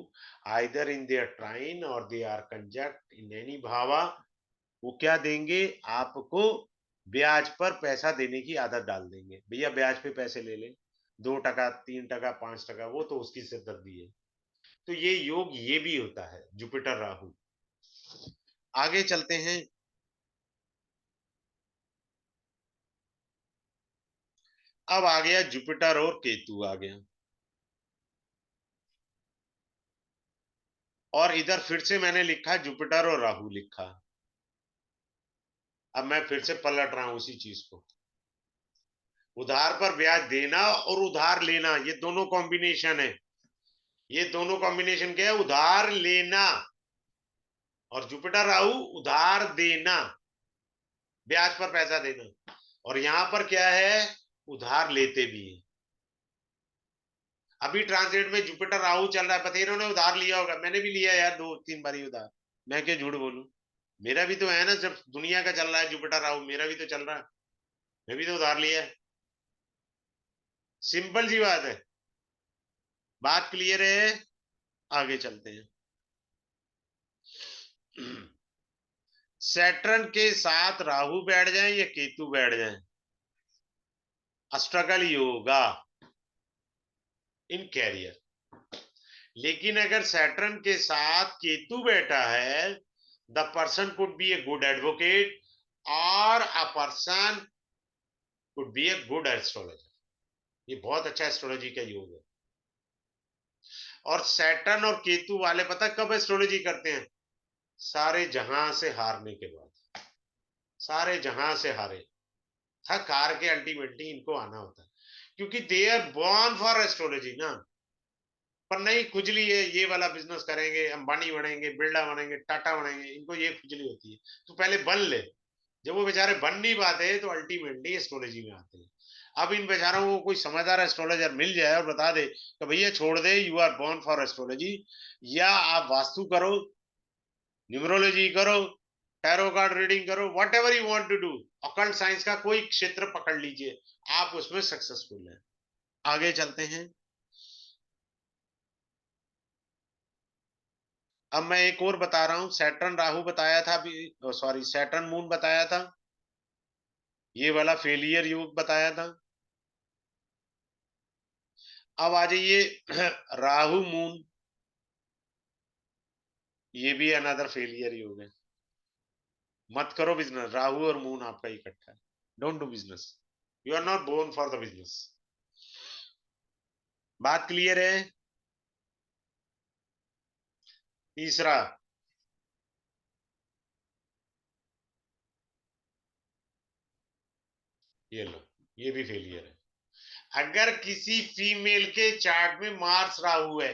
either in their trine or they are conjunct in any bhava। वो क्या देंगे आपको? ब्याज पर पैसा देने की आदत डाल देंगे। भैया ब्याज पे पैसे ले ले, 2 टका, 3 टका, 5 टका, वो तो उसकी सिरदर्दी है। तो ये योग ये भी होता है, जुपिटर राहु। आगे चलते हैं। अब आ गया जुपिटर और केतु आ गया, और इधर फिर से मैंने लिखा जुपिटर और राहु लिखा। अब मैं फिर से पलट रहा हूं उसी चीज को। उधार पर ब्याज देना और उधार लेना, ये दोनों कॉम्बिनेशन है। ये दोनों कॉम्बिनेशन क्या है? उधार लेना। और जुपिटर राहु उधार देना, ब्याज पर पैसा देना। और यहां पर क्या है? उधार लेते भी है। अभी ट्रांसलेट में जुपिटर राहु चल रहा है, पता इन्होंने उधार लिया होगा, मैंने भी लिया यार 2-3 बारी उधार। मैं क्या झूठ बोलूं? मेरा भी तो है ना, जब दुनिया का चल रहा है जुपिटर राहु, मेरा भी तो चल रहा है। मैं भी तो उधार लिया है। सिंपल सी बात है। बात क्लियर है? आगे चलते हैं। सैटर्न के साथ राहु बैठ जाए या केतु बैठ जाए, स्ट्रगल योगा इन कैरियर। लेकिन अगर सैटर्न के साथ केतु बैठा है, the person could be a good advocate और a person could be a good astrologer. ये बहुत अच्छा एस्ट्रोलॉजी का योग है। और सैटर्न और केतु वाले पता कब एस्ट्रोलॉजी करते हैं? सारे जहां से हारने के बाद। सारे जहां से हारे, थक हार के अल्टीमेटली इनको आना होता है, क्योंकि they are born for astrology ना। पर नहीं, खुजली है, ये वाला बिजनेस करेंगे, अंबानी बनेंगे, बिरला बनेंगे, टाटा बनेंगे, इनको ये खुजली होती है। तो पहले बन ले। जब वो बेचारे बन नहीं पाते तो अल्टीमेटली एस्ट्रोलॉजी में आते हैं। अब इन बेचारों को कोई समझदार एस्ट्रोलॉजर मिल जाए और बता दे कि भैया छोड़ दे, you are born for astrology, या आप वास्तु करो, न्यूमरोलॉजी करो, टैरो कार्ड रीडिंग करो, whatever you want to do, occult science का कोई क्षेत्र पकड़ लीजिए, आप उसमें सक्सेसफुल हैं। आगे चलते हैं। अब मैं एक और बता रहा हूं। सैटर्न राहु बताया था अभी, सॉरी सैटर्न मून बताया था, ये वाला फेलियर योग बताया था। अब आ जाइए राहु मून, ये भी अनदर फेलियर योग है। मत करो बिजनेस, राहु और मून आपका इकट्ठा है। Don't do business, you are not born for the business. बात क्लियर है? तीसरा, ये लो, ये भी फेलियर है। अगर किसी फीमेल के चार्ट में मार्स राहु है,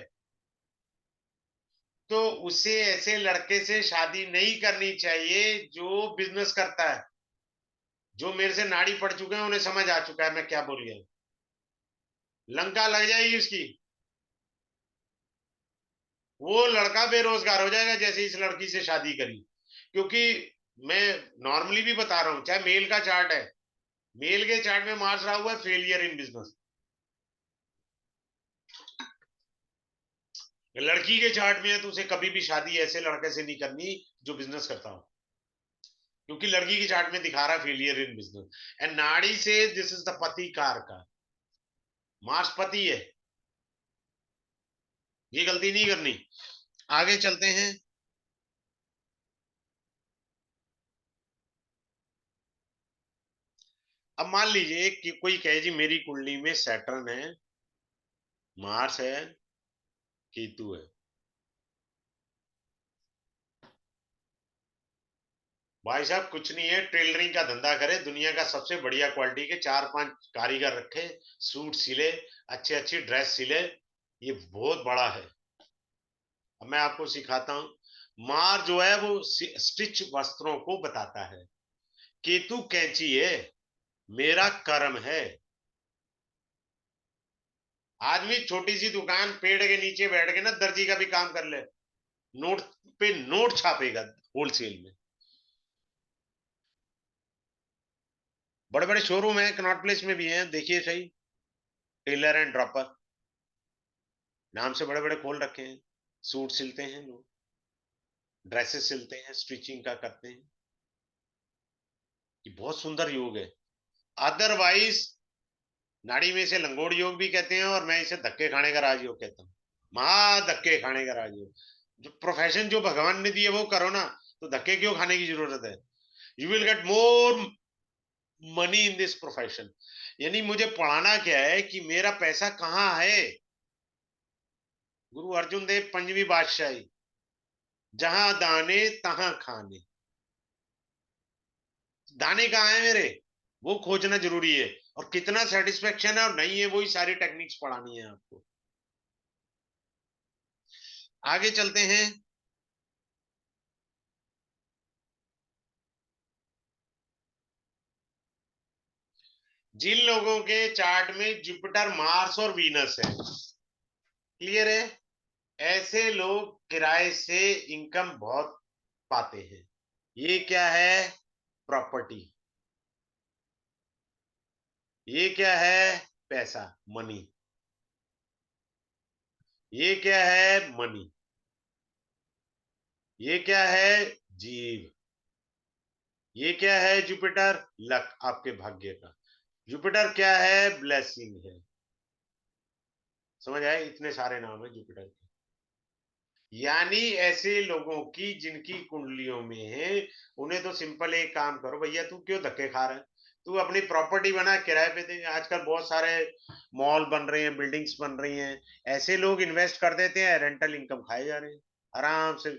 तो उसे ऐसे लड़के से शादी नहीं करनी चाहिए जो बिजनेस करता है। जो मेरे से नाड़ी पड़ चुके हैं उन्हें समझ आ चुका है मैं क्या बोल गया। लंका लग जाएगी उसकी। वो लड़का बेरोजगार हो जाएगा जैसे इस लड़की से शादी करी। क्योंकि मैं नॉर्मली भी बता रहा हूं, चाहे मेल का चार्ट है, मेल के चार्ट में मार्स रहा हुआ है, फेलियर इन बिजनेस। लड़की के चार्ट में है तो उसे कभी भी शादी ऐसे लड़के से नहीं करनी जो बिजनेस करता हो, क्योंकि लड़की की चार्ट में दिखा रहा है फेलियर इन बिजनेस। एंड नाड़ी से दिस इज द पति कार का, मार्स पति है, ये गलती नहीं करनी। आगे चलते हैं। अब मान लीजिए कि कोई कहे जी मेरी कुंडली में सैटर्न है, मार्स है, केतु है। भाई साहब कुछ नहीं है, टेलरिंग का धंधा करे, दुनिया का सबसे बढ़िया क्वालिटी के 4-5 कारीगर रखे, सूट सिले, अच्छे अच्छी ड्रेस सिले, ये बहुत बड़ा है। अब मैं आपको सिखाता हूं। मार जो है वो स्टिच वस्त्रों को बताता है, केतु कैंची है, मेरा कर्म है। आदमी छोटी सी दुकान पेड़ के नीचे बैठ के ना दर्जी का भी काम कर ले, नोट पे नोट छापेगा होलसेल में। बड़े बड़े शोरूम है, कनॉट प्लेस में भी हैं, देखिए सही, टेलर एंड ड्रॉपर नाम से बड़े बड़े खोल रखे हैं। सूट सिलते हैं लोग, ड्रेसेस सिलते हैं, स्टिचिंग का करते हैं। ये बहुत सुंदर योग है। अदरवाइज नाड़ी में इसे लंगोड़ योग भी कहते हैं, और मैं इसे धक्के खाने का राजयोग कहता हूँ। महा धक्के खाने का राजयोग। जो प्रोफेशन जो भगवान ने दिए वो करो ना, तो धक्के क्यों खाने की जरूरत है? You will get more money in this profession. यानी मुझे पढ़ाना क्या है कि मेरा पैसा कहाँ है। गुरु अर्जुन देव पंजवी बादशाही, जहां दाने तहां खाने। दाने कहाँ है मेरे, वो खोजना जरूरी है। और कितना सेटिस्फेक्शन है और नहीं है, वही सारी टेक्निक्स पढ़ानी है आपको। आगे चलते हैं। जिन लोगों के चार्ट में जुपिटर, मार्स और वीनस है, क्लियर है, ऐसे लोग किराए से इनकम बहुत पाते हैं। ये क्या है? प्रॉपर्टी। ये क्या है? पैसा, मनी। ये क्या है? मनी। ये क्या है? जीव। ये क्या है? जुपिटर, लक, आपके भाग्य का। जुपिटर क्या है? ब्लेसिंग है। समझ आए? इतने सारे नाम है जुपिटर के। यानी ऐसे लोगों की जिनकी कुंडलियों में है, उन्हें तो सिंपल एक काम करो, भैया तू क्यों धक्के खा रहा है, तू अपनी प्रॉपर्टी बना, किराए पे दे। आजकल बहुत सारे मॉल बन रहे हैं, बिल्डिंग्स बन रही हैं, ऐसे लोग इन्वेस्ट कर देते हैं, रेंटल इनकम खाए जा रहे हैं आराम से।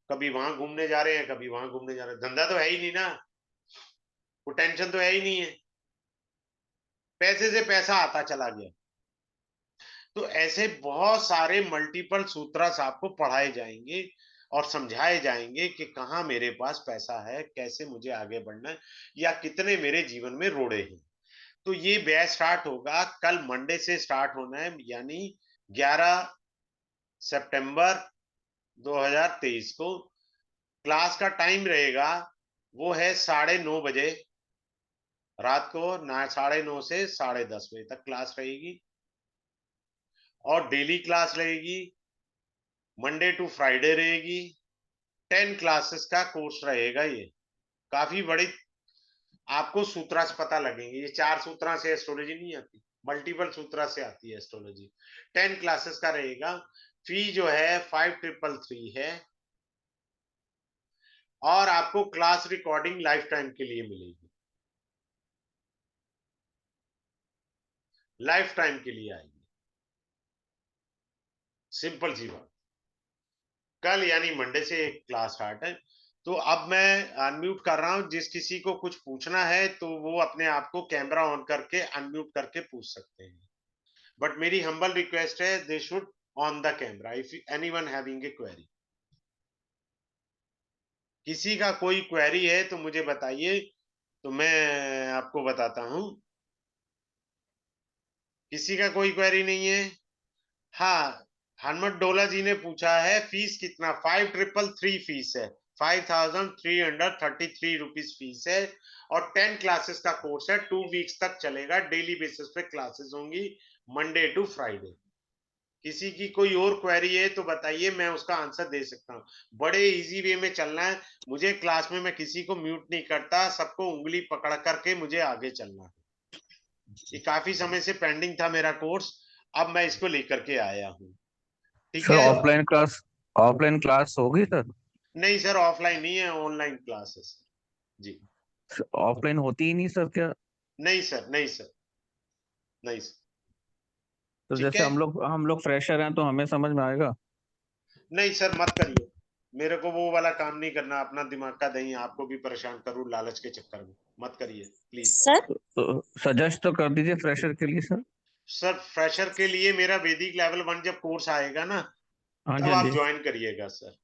कभी वहां घूमने जा रहे हैं, कभी वहां घूमने जा रहे हैं, धंधा तो है ही नहीं ना, वो टेंशन तो है ही नहीं है, पैसे से पैसा आता चला गया। तो ऐसे बहुत सारे मल्टीपल सूत्रस आपको पढ़ाए जाएंगे और समझाए जाएंगे कि कहाँ मेरे पास पैसा है, कैसे मुझे आगे बढ़ना है, या कितने मेरे जीवन में रोड़े हैं। तो ये बैच स्टार्ट होगा कल, मंडे से स्टार्ट होना है, यानी 11 सितंबर 2023 को। क्लास का टाइम रहेगा, वो है 9:30 बजे रात को, 9:30 से 10:30 बजे तक क्लास रहेगी। और डेली क्लास रहेगी, मंडे टू फ्राइडे रहेगी। 10 क्लासेस का कोर्स रहेगा ये, काफी बड़ी। आपको सूत्रा से पता लगेंगे, ये 4 सूत्रा से एस्ट्रोलॉजी नहीं आती, मल्टीपल सूत्रा से आती है एस्ट्रोलॉजी। 10 क्लासेस का रहेगा। फी जो है 5333 है, और आपको क्लास रिकॉर्डिंग लाइफ टाइम के लिए मिलेगी, लाइफ टाइम के लिए आएगी। सिंपल सी बात। कल यानी मंडे से एक क्लास स्टार्ट है। तो अब मैं अनम्यूट कर रहा हूं, जिस किसी को कुछ पूछना है तो वो अपने आप को कैमरा ऑन करके अनम्यूट करके पूछ सकते हैं। बट मेरी हम्बल रिक्वेस्ट है, they should on the camera if anyone having a query. किसी का कोई क्वेरी है तो मुझे बताइए, तो मैं आपको बताता हूं। किसी का कोई क्वेरी नहीं है? हाँ, हनुमत डोला जी ने पूछा है फीस कितना। 5333 फीस है, 5333 रुपीज फीस है। और 10 क्लासेस का कोर्स है, 2 वीक्स तक चलेगा, डेली बेसिस पे क्लासेस होंगी, मंडे टू फ्राइडे। किसी की कोई और क्वेरी है तो बताइए, मैं उसका आंसर दे सकता हूँ। बड़े इजी वे में चलना है मुझे, क्लास में मैं किसी को म्यूट नहीं करता, सबको उंगली पकड़ करके मुझे आगे चलना है। ये काफी समय से पेंडिंग था मेरा कोर्स, अब मैं इसको लेकर के आया हूँ। ठीक सर है। ऑफलाइन क्लास होगी सर? नहीं सर, ऑफलाइन नहीं है, ऑनलाइन क्लासेस। जी। ऑफलाइन होती ही नहीं सर क्या? नहीं सर, नहीं सर, नहीं सर। तो ठीक जैसे है। हम लोग फ्रेशर हैं तो हमें समझ में आएगा? नहीं सर, मत करिए, मेरे को वो वाला काम नहीं करना, अपना दिमाग का दही आपको भी परेशान करूं लालच के चक्कर में, मत करिए प्लीज। सर तो सजेस्ट तो कर दीजिए फ्रेशर के लिए सर। सर फ्रेशर के लिए मेरा वैदिक लेवल 1 जब कोर्स आएगा ना, हाँ जी, तब हाँ आप जी। ज्वाइन करिएगा सर।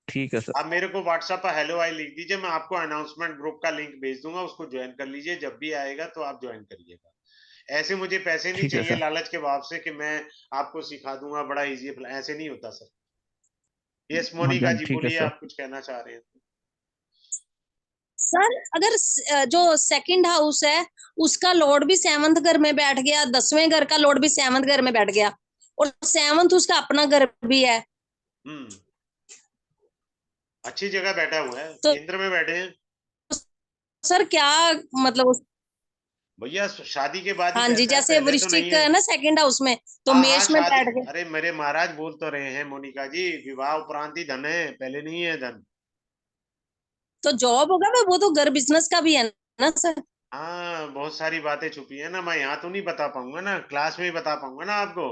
ठीक है सर। आप मेरे को व्हाट्सएप पर हेलो आई लिख दीजिए, मैं आपको अनाउंसमेंट ग्रुप का लिंक भेज दूंगा, उसको ज्वाइन कर लीजिए, जब भी आएगा तो आप ज्वाइन करिएगा। ऐसे मुझे पैसे नहीं ठीक है चाहिए सर। लालच के भाव से कि मैं आपको सिखा दूंगा, बड़ा इजी है, ऐसे नहीं होता सर। यस हाँ जी, मोनिका हाँ जी, जी ठीक है बोलिए, सर। आप कुछ कहना चाह रहे हैं? सर अगर जो सेकंड हाउस है उसका लॉर्ड भी 7th घर में बैठ गया, 10वें घर का लॉर्ड भी 7th घर में बैठ गया, और 7th उसका अपना घर भी है, हम्म, अच्छी जगह बैठा हुआ है, तो केंद्र में बैठे हैं सर क्या मतलब भैया, शादी के बाद ही हाँ जी, बैठता है, जैसे पहले तो नहीं वृश्चिक है। है ना सेकंड हाउस में, तो हाँ हाँ, मेष में शादी, बैठ गया। अरे मेरे महाराज बोल तो रहे हैं मोनिका जी, विवाह उपरांत ही धन है, पहले नहीं है धन। तो जॉब होगा ना, वो तो घर बिजनेस का भी है ना सर। हाँ, बहुत सारी बातें छुपी है ना, मैं यहाँ तो नहीं बता पाऊंगा ना, क्लास में ही बता पाऊंगा ना आपको।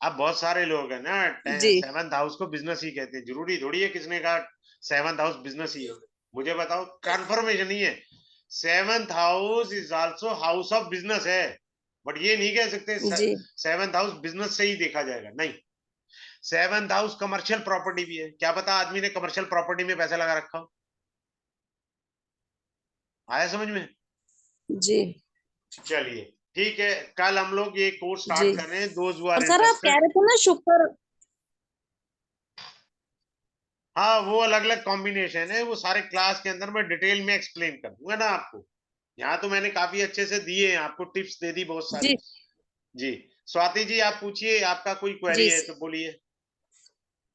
अब बहुत सारे लोग हैं ना, जी 7th हाउस को बिजनेस ही कहते हैं, जरूरी थोड़ी है किसने कहा 7th हाउस बिजनेस ही है। मुझे बताओ, कंफर्मेशन नहीं है। 7th house is also house of business है, बट ये नहीं कह सकते जी 7th हाउस बिजनेस से ही देखा जाएगा, नहीं। 7th हाउस कमर्शियल प्रॉपर्टी भी है, क्या पता आदमी ने कमर्शियल प्रॉपर्टी में पैसा लगा रखा हो। आया समझ में? जी चलिए ठीक है, कल हम लोग ये कोर्स जी। स्टार्ट कर रहे हैं, दोज हु और आर सर आप कह इंटरेस्टेड। रहे थे ना शुक्र, हाँ वो अलग अलग कॉम्बिनेशन है, वो सारे क्लास के अंदर मैं डिटेल में एक्सप्लेन कर दूंगा ना आपको। यहाँ तो मैंने काफी अच्छे से दिए हैं, आपको टिप्स दे दी बहुत सारी। जी जी स्वाति जी आप पूछिए, आपका कोई क्वेरी जी है तो बोलिए।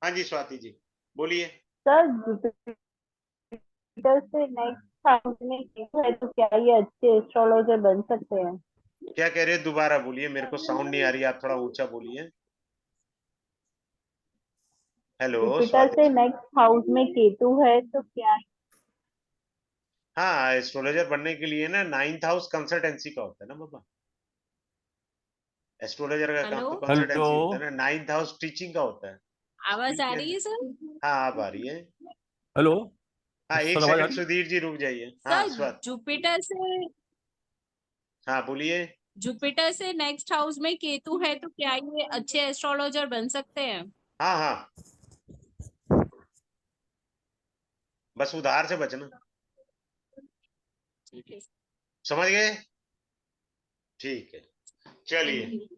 हाँ जी स्वाति जी बोलिए। सर जुपिटर से नेक्स्ट हाउस में केतु है तो क्या ये अच्छे एस्ट्रोलॉजर बन सकते हैं? क्या कह रहे हैं दोबारा बोलिए, मेरे को साउंड नहीं आ रही, आप थोड़ा ऊंचा बोलिए। हेलो जुपिटर स्वाति से जी। नेक्स्ट हाउस में केतु है तो क्या? हाँ एस्ट्रोलॉजर बनने के लिए ना 9th हाउस कंसल्टेंसी का होता है ना बाबा। एस्ट्रोलॉजर का काम तो हेलो कंसल्टेंसी होता है ना, 9th हाउस टीचिंग का होता है। आवाज आ रही है सर? हाँ आप आ रही है। हेलो हाँ एक सर, आवाज आ सेकंड रही? सुधीर जी रुक जाइए। हाँ सर स्वाति हाँ बोलिए। जुपिटर से नेक्स्ट हाउस में केतु है तो क्या ये अच्छे एस्ट्रोलॉजर बन सकते हैं? हाँ हाँ बस उधार से बचना, ठीक है, समझ गए? ठीक है चलिए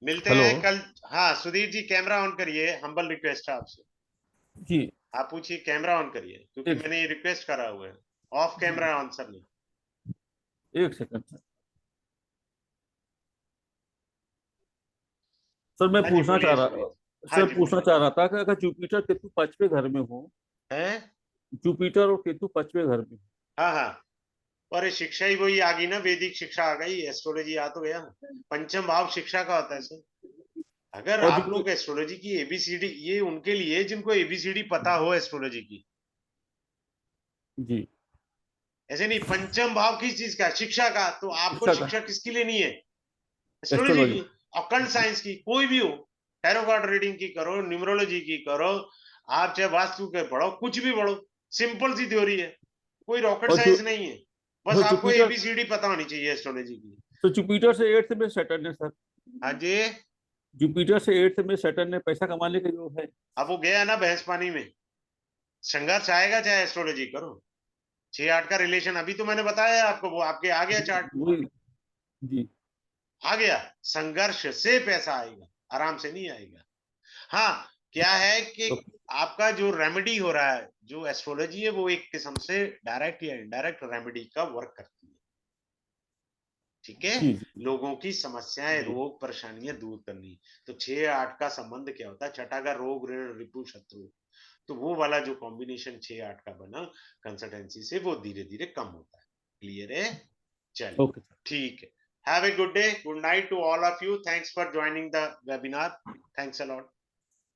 मिलते हेलो हैं कल। हाँ सुधीर जी कैमरा ऑन करिए, हम्बल रिक्वेस्ट है आपसे। जी, आप पूछिए, कैमरा ऑन करिए क्योंकि एक मैंने ये रिक्वेस्ट करा हुआ है। ऑफ कैमरा आंसर नहीं। एक सेकंड सर, मैं हाँ जी पूछना चाह बोलिए रहा सुधीर। हाँ सर जी पूछना बोलिए। चाह रहा था कि अगर जुपिटर केतु पांचवें घर में हो, हैं? जुपिटर और केतु पांचवें घर में हो, हाँ हाँ और ये शिक्षा ही वही आ गई ना, वैदिक शिक्षा आ गई, एस्ट्रोलॉजी आ तो गया। पंचम भाव शिक्षा का होता है सर। अगर और आप जुपिटर लोग एस्ट्रोलॉजी की एबीसीडी, ये उनके लिए जिनको एबीसीडी पता हो एस्ट्रोलॉजी की। जी ऐसे नहीं, पंचम भाव किस चीज का? शिक्षा का। तो आपको शिक्षा का शिक्षा किसकी लेनी है? एस्ट्रोलॉजी एस्ट्रोलॉजी की। ऑकल्ट साइंस की कोई भी हो, टैरो कार्ड रीडिंग की करो, न्यूमरोलॉजी की करो, आप चाहे वास्तु के पढ़ो, कुछ भी पढ़ो, सिंपल सी थ्योरी है, कोई रॉकेट और साइंस नहीं है। बस और आपको जुपिटर एबीसीडी पता होनी चाहिए एस्ट्रोलॉजी की। तो जुपिटर से एट्थ में सैटर्न है सर, हाँ जी। जुपिटर से एट्थ में सैटर्न ने पैसा कमाने का योग है। अब वो गया ना भैंस पानी में, संघर्ष आएगा चाहे एस्ट्रोलॉजी करो। 6-8 का रिलेशन अभी तो मैंने बताया आपको, वो आपके आ गया चार्ट, वही जी आ गया। संघर्ष से पैसा आएगा, आराम से नहीं आएगा। हाँ क्या है कि तो आपका जो रेमेडी हो रहा है, जो एस्ट्रोलॉजी है, वो एक किस्म से डायरेक्ट या इनडायरेक्ट रेमेडी का वर्क करती है। ठीक है, जी जी लोगों की समस्याएं, जी रोग परेशानियां दूर करनी। तो 6-8 का संबंध क्या होता है? छठा का रोग ऋण रिपु शत्रु, तो वो वाला जो कॉम्बिनेशन 6-8 का बना कंसल्टेंसी से, वो धीरे धीरे कम होता है। क्लियर है? चलिए ओके सर। ठीक है। Have a good day, good night to all of you, thanks for joining the webinar, thanks a lot.